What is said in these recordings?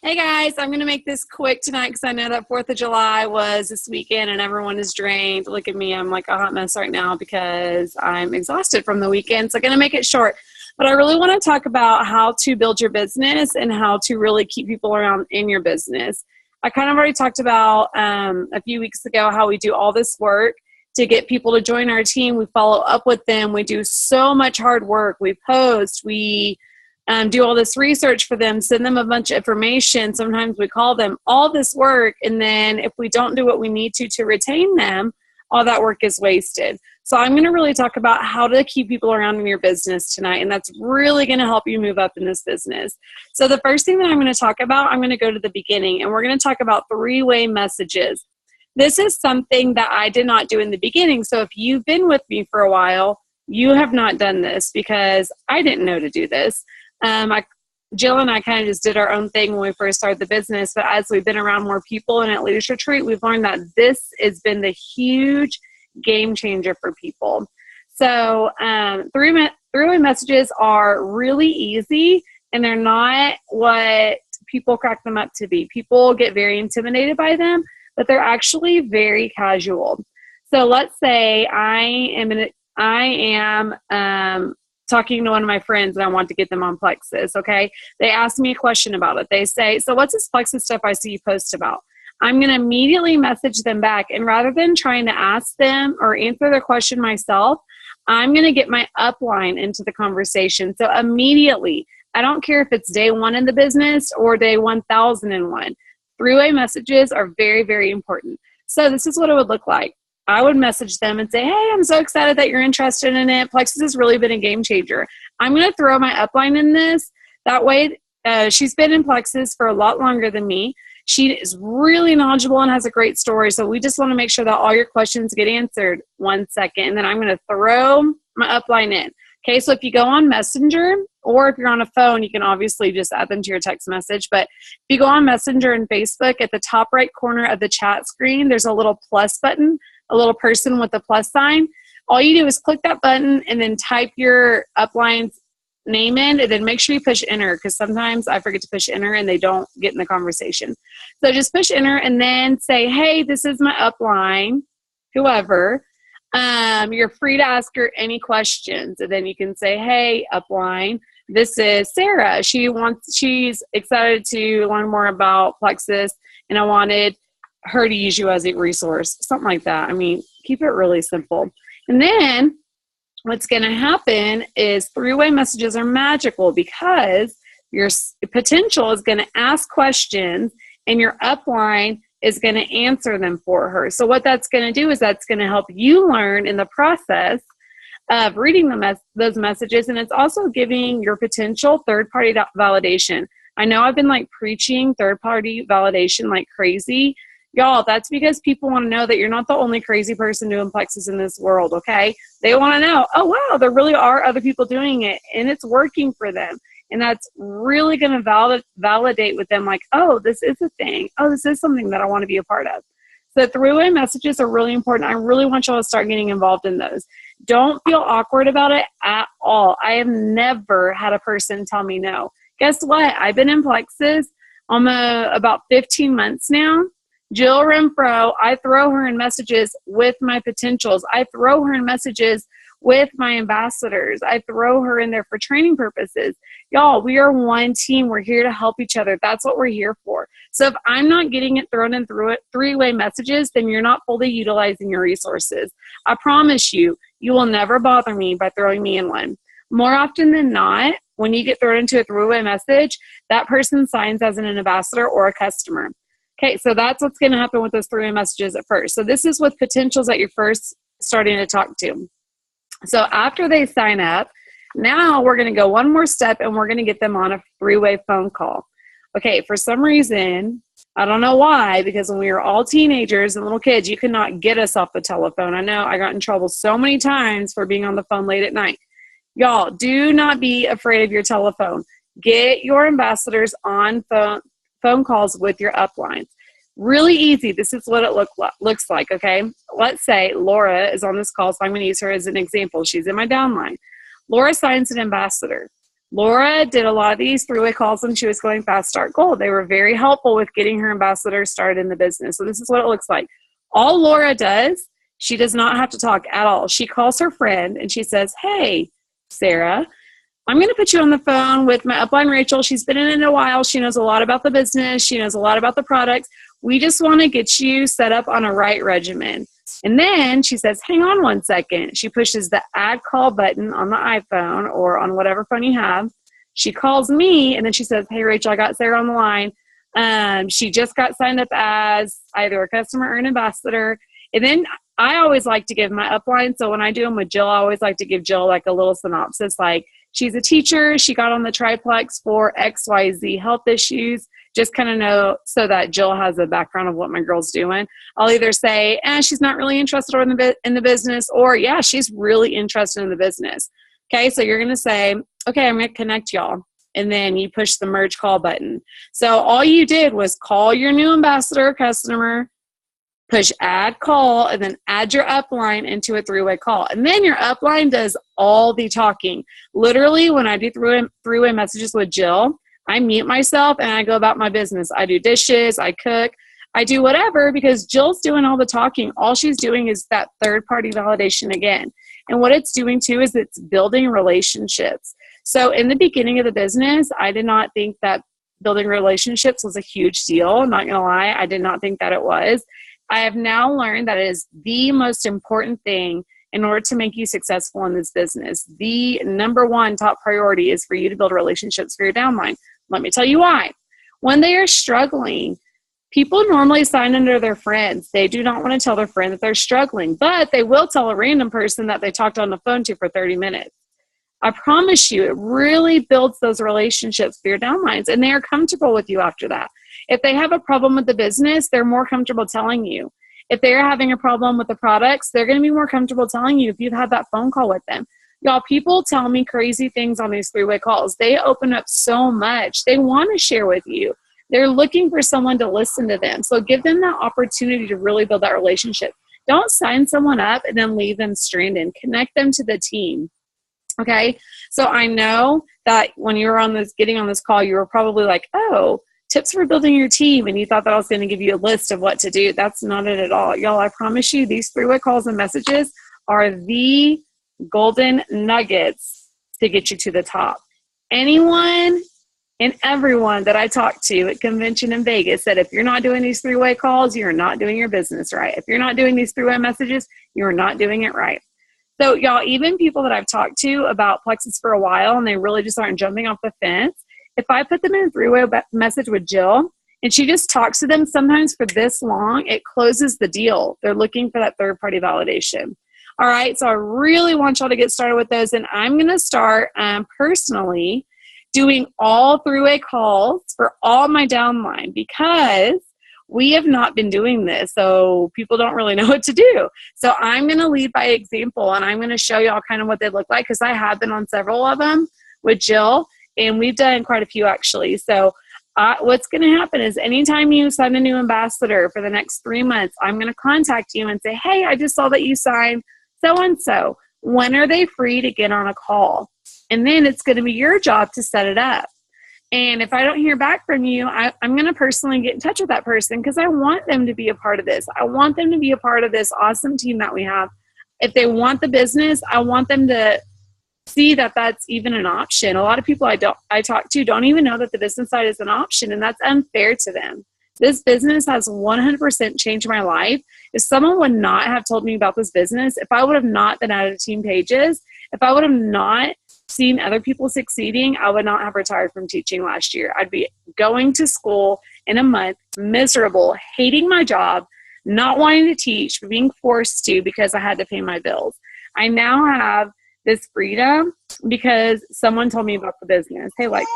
Hey guys, I'm going to make this quick tonight because I know that 4th of July was this weekend and everyone is drained. Look at me, I'm like a hot mess right now because I'm exhausted from the weekend. So I'm going to make it short. But I really want to talk about how to build your business and how to really keep people around in your business. I kind of already talked about a few weeks ago how we do all this work to get people to join our team. We follow up with them. We do so much hard work. We post, we do all this research for them, send them a bunch of information. Sometimes we call them, all this work. And then if we don't do what we need to retain them, all that work is wasted. So I'm going to really talk about how to keep people around in your business tonight. And that's really going to help you move up in this business. So the first thing that I'm going to talk about, I'm going to go to the beginning and we're going to talk about three-way messages. This is something that I did not do in the beginning. So if you've been with me for a while, you have not done this because I didn't know to do this. Jill and I kind of just did our own thing when we first started the business, but as we've been around more people and at Leaders Retreat, we've learned that this has been the huge game changer for people. So three-way messages are really easy and they're not what people crack them up to be. People get very intimidated by them, but they're actually very casual. So let's say I am talking to one of my friends and I want to get them on Plexus, okay? They ask me a question about it. They say, so what's this Plexus stuff I see you post about? I'm going to immediately message them back. And rather than trying to ask them or answer their question myself, I'm going to get my upline into the conversation. So immediately, I don't care if it's day one in the business or day 1001. Three-way messages are very, very important. So this is what it would look like. I would message them and say, hey, I'm so excited that you're interested in it. Plexus has really been a game changer. I'm going to throw my upline in this. That way, she's been in Plexus for a lot longer than me. She is really knowledgeable and has a great story. So we just want to make sure that all your questions get answered. 1 second. And then I'm going to throw my upline in. Okay, so if you go on Messenger or if you're on a phone, you can obviously just add them to your text message. But if you go on Messenger and Facebook, at the top right corner of the chat screen, there's a little plus button, a little person with a plus sign. All you do is click that button and then type your upline's name in and then make sure you push enter because sometimes I forget to push enter and they don't get in the conversation. So just push enter and then say, hey, this is my upline, whoever. You're free to ask her any questions. And then you can say, hey, upline, this is Sarah. She's excited to learn more about Plexus and I wanted her to use you as a resource, something like that. I mean, keep it really simple. And then what's going to happen is three-way messages are magical because your potential is going to ask questions and your upline is going to answer them for her. So what that's going to do is that's going to help you learn in the process of reading those messages. And it's also giving your potential third-party validation. I know I've been like preaching third-party validation like crazy. Y'all, that's because people want to know that you're not the only crazy person doing Plexus in this world, okay? They want to know, oh, wow, there really are other people doing it, and it's working for them. And that's really going to validate with them like, oh, this is a thing. Oh, this is something that I want to be a part of. So three-way messages are really important. I really want y'all to start getting involved in those. Don't feel awkward about it at all. I have never had a person tell me no. Guess what? I've been in Plexus about 15 months now. Jill Renfro, I throw her in messages with my potentials. I throw her in messages with my ambassadors. I throw her in there for training purposes. Y'all, we are one team. We're here to help each other. That's what we're here for. So if I'm not getting it thrown in through it, three-way messages, then you're not fully utilizing your resources. I promise you, you will never bother me by throwing me in one. More often than not, when you get thrown into a three-way message, that person signs as an ambassador or a customer. Okay, so that's what's going to happen with those three-way messages at first. So this is with potentials that you're first starting to talk to. So after they sign up, now we're going to go one more step and we're going to get them on a three-way phone call. Okay, for some reason, I don't know why, because when we were all teenagers and little kids, you could not get us off the telephone. I know I got in trouble so many times for being on the phone late at night. Y'all, do not be afraid of your telephone. Get your ambassadors on phone calls with your uplines. Really easy. This is what it looks like, okay? Let's say Laura is on this call, so I'm going to use her as an example. She's in my downline. Laura signs an ambassador. Laura did a lot of these three-way calls when she was going Fast Start Gold. They were very helpful with getting her ambassadors started in the business. So this is what it looks like. All Laura does, she does not have to talk at all. She calls her friend and she says, hey, Sarah, I'm going to put you on the phone with my upline, Rachel. She's been in it a while. She knows a lot about the business. She knows a lot about the products. We just want to get you set up on a right regimen. And then she says, hang on one second. She pushes the add call button on the iPhone or on whatever phone you have. She calls me and then she says, hey, Rachel, I got Sarah on the line. She just got signed up as either a customer or an ambassador. And then I always like to give my upline. So when I do them with Jill, I always like to give Jill like a little synopsis, like she's a teacher. She got on the triplex for XYZ health issues. Just kind of know so that Jill has a background of what my girl's doing. I'll either say, she's not really interested in the business, or yeah, she's really interested in the business. Okay, so you're going to say, okay, I'm going to connect y'all. And then you push the merge call button. So all you did was call your new ambassador customer, push add call, and then add your upline into a three-way call. And then your upline does all the talking. Literally, when I do three-way messages with Jill, I mute myself and I go about my business. I do dishes, I cook, I do whatever, because Jill's doing all the talking. All she's doing is that third-party validation again. And what it's doing too is it's building relationships. So in the beginning of the business, I did not think that building relationships was a huge deal. I'm not going to lie. I did not think that it was. I have now learned that it is the most important thing in order to make you successful in this business. The number one top priority is for you to build relationships for your downline. Let me tell you why. When they are struggling, people normally sign under their friends. They do not want to tell their friend that they're struggling, but they will tell a random person that they talked on the phone to for 30 minutes. I promise you, it really builds those relationships for your downlines, and they are comfortable with you after that. If they have a problem with the business, they're more comfortable telling you. If they're having a problem with the products, they're going to be more comfortable telling you if you've had that phone call with them. Y'all, people tell me crazy things on these three-way calls. They open up so much. They want to share with you. They're looking for someone to listen to them. So give them that opportunity to really build that relationship. Don't sign someone up and then leave them stranded. Connect them to the team. Okay? So I know that when you were getting on this call, you were probably like, oh, tips for building your team, and you thought that I was going to give you a list of what to do. That's not it at all. Y'all, I promise you, these three-way calls and messages are the golden nuggets to get you to the top. Anyone and everyone that I talked to at convention in Vegas said, if you're not doing these three-way calls, you're not doing your business right. If you're not doing these three-way messages, you're not doing it right. So y'all, even people that I've talked to about Plexus for a while and they really just aren't jumping off the fence, if I put them in a three-way message with Jill and she just talks to them sometimes for this long, it closes the deal. They're looking for that third-party validation. All right, so I really want y'all to get started with those, and I'm going to start personally doing all three-way calls for all my downline because we have not been doing this, so people don't really know what to do. So I'm going to lead by example, and I'm going to show y'all kind of what they look like because I have been on several of them with Jill, and we've done quite a few actually. So what's going to happen is anytime you sign a new ambassador for the next 3 months, I'm going to contact you and say, hey, I just saw that you signed so-and-so. When are they free to get on a call? And then it's going to be your job to set it up. And if I don't hear back from you, I'm going to personally get in touch with that person because I want them to be a part of this. I want them to be a part of this awesome team that we have. If they want the business, I want them to see that that's even an option. A lot of people I talk to don't even know that the business side is an option, and that's unfair to them. This business has 100% changed my life. If someone would not have told me about this business, if I would have not been added to team pages, if I would have not seen other people succeeding, I would not have retired from teaching last year. I'd be going to school in a month, miserable, hating my job, not wanting to teach, but being forced to because I had to pay my bills. I now have this freedom because someone told me about the business. Hey, like,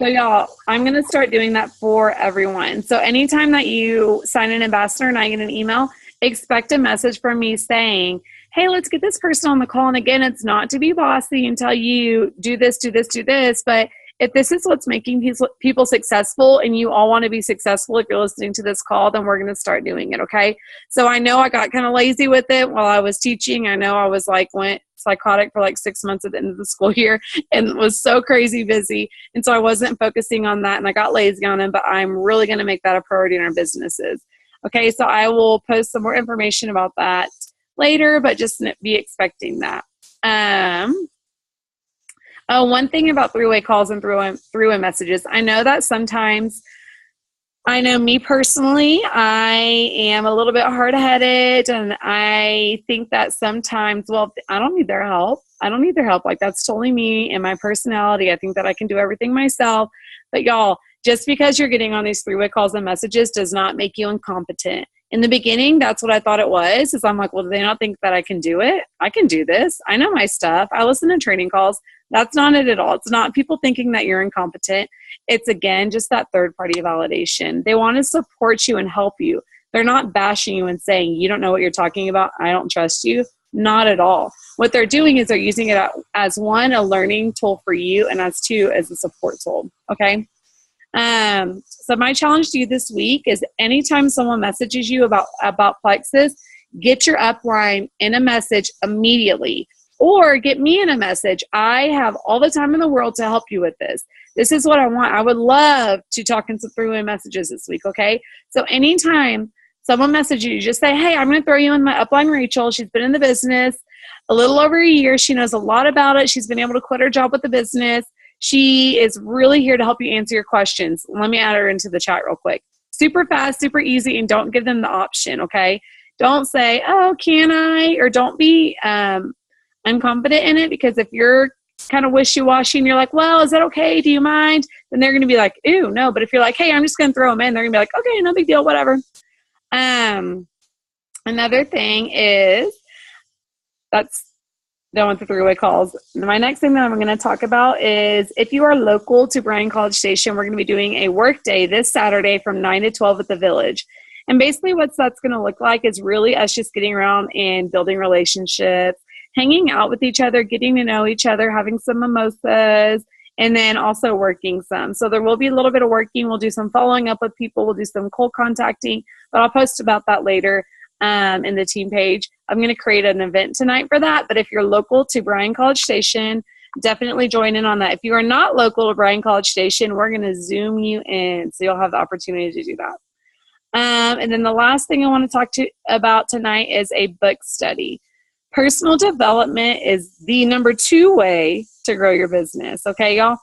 so y'all, I'm going to start doing that for everyone. So anytime that you sign an ambassador and I get an email, expect a message from me saying, hey, let's get this person on the call. And again, it's not to be bossy and tell you do this, do this, do this, but If this is what's making people successful and you all want to be successful, if you're listening to this call, then we're going to start doing it. Okay. So I know I got kind of lazy with it while I was teaching. I know I was like, went psychotic for like 6 months at the end of the school year and was so crazy busy. And so I wasn't focusing on that and I got lazy on it, but I'm really going to make that a priority in our businesses. Okay. So I will post some more information about that later, but just be expecting that. One thing about three-way calls and three-way messages. I know that sometimes, I know me personally, I am a little bit hard-headed, and I think that sometimes, well, I don't need their help. I don't need their help. Like, that's totally me and my personality. I think that I can do everything myself. But y'all, just because you're getting on these three-way calls and messages does not make you incompetent. In the beginning, that's what I thought it was, is I'm like, well, do they not think that I can do it? I can do this. I know my stuff. I listen to training calls. That's not it at all. It's not people thinking that you're incompetent. It's, again, just that third-party validation. They want to support you and help you. They're not bashing you and saying, you don't know what you're talking about. I don't trust you. Not at all. What they're doing is they're using it as, one, a learning tool for you, and as two, as a support tool. Okay? So my challenge to you this week is anytime someone messages you about Plexus, get your upline in a message immediately, or get me in a message. I have all the time in the world to help you with this. This is what I want. I would love to talk in some three-way messages this week, okay? So anytime someone messages you, just say, hey, I'm going to throw you in my upline, Rachel. She's been in the business a little over a year. She knows a lot about it. She's been able to quit her job with the business. She is really here to help you answer your questions. Let me add her into the chat real quick. Super fast, super easy, and don't give them the option, okay? Don't say, oh, can I? Or don't be unconfident in it, because if you're kind of wishy-washy and you're like, well, is that okay? Do you mind? Then they're going to be like, ew, no. But if you're like, hey, I'm just going to throw them in, they're going to be like, okay, no big deal, whatever. Another thing is, that's done with the three-way calls. My next thing that I'm going to talk about is if you are local to Bryan College Station, we're going to be doing a work day this Saturday from 9 to 12 at the Village. And basically what that's going to look like is really us just getting around and building relationships, hanging out with each other, getting to know each other, having some mimosas, and then also working some. So there will be a little bit of working. We'll do some following up with people. We'll do some cold contacting, but I'll post about that later in the team page. I'm going to create an event tonight for that, but if you're local to Bryan College Station, definitely join in on that. If you are not local to Bryan College Station, we're going to Zoom you in, so you'll have the opportunity to do that. And then the last thing I want to talk about tonight is a book study. Personal development is the number 2 way to grow your business. Okay, y'all?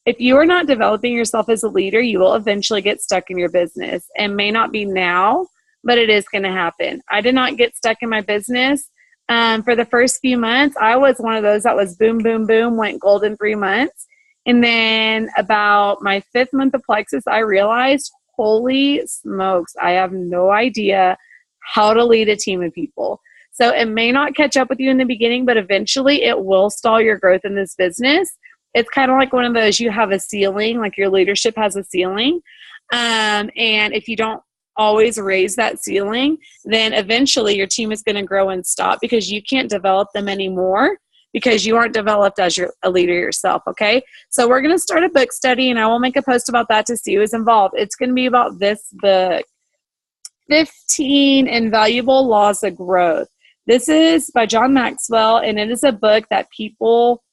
If you are not developing yourself as a leader, you will eventually get stuck in your business. And may not be now, but it is going to happen. I did not get stuck in my business. For the first few months, I was one of those that was boom, boom, boom, went gold in 3 months. And then about my 5th month of Plexus, I realized, holy smokes, I have no idea how to lead a team of people. So it may not catch up with you in the beginning, but eventually it will stall your growth in this business. It's kind of like one of those, you have a ceiling, like your leadership has a ceiling. And if you don't always raise that ceiling, then eventually your team is going to grow and stop because you can't develop them anymore because you aren't developed as a leader yourself, okay? So we're going to start a book study, and I will make a post about that to see who's involved. It's going to be about this book, 15 Invaluable Laws of Growth. This is by John Maxwell, and it is a book that people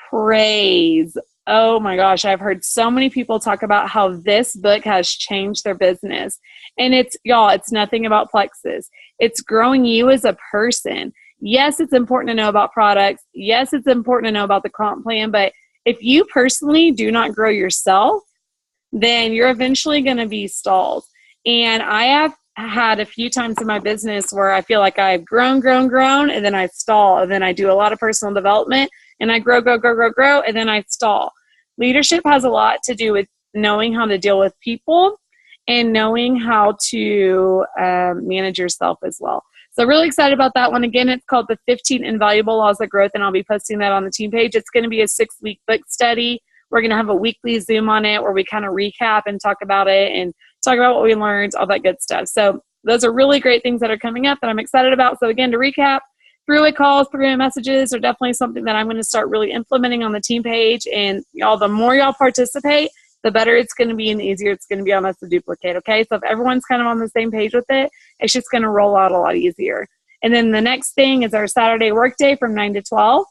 praise. Oh my gosh, I've heard so many people talk about how this book has changed their business. And it's, y'all, it's nothing about Plexus. It's growing you as a person. Yes, it's important to know about products. Yes, it's important to know about the comp plan. But if you personally do not grow yourself, then you're eventually going to be stalled. And I have had a few times in my business where I feel like I've grown, and then I stall. And then I do a lot of personal development, and I grow, and then I stall. Leadership has a lot to do with knowing how to deal with people and knowing how to manage yourself as well. So really excited about that one. Again, it's called the 15 Invaluable Laws of Growth, and I'll be posting that on the team page. It's going to be a 6-week book study. We're going to have a weekly Zoom on it where we kind of recap and talk about it and talk about what we learned, all that good stuff. So those are really great things that are coming up that I'm excited about. So again, to recap, three-way calls, three-way messages are definitely something that I'm going to start really implementing on the team page. And y'all, the more y'all participate, the better it's going to be and the easier it's going to be on us to duplicate, okay? So if everyone's kind of on the same page with it, it's just going to roll out a lot easier. And then the next thing is our Saturday workday from 9 to 12.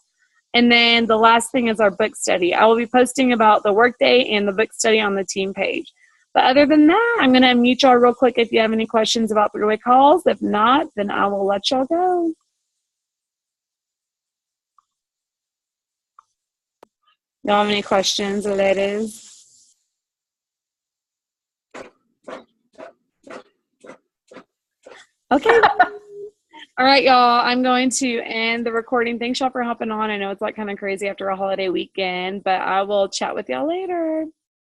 And then the last thing is our book study. I will be posting about the workday and the book study on the team page. But other than that, I'm going to unmute y'all real quick if you have any questions about three-way calls. If not, then I will let y'all go. Y'all have any questions or that is? Okay. All right, y'all. I'm going to end the recording. Thanks, y'all, for hopping on. I know it's like kind of crazy after a holiday weekend, but I will chat with y'all later.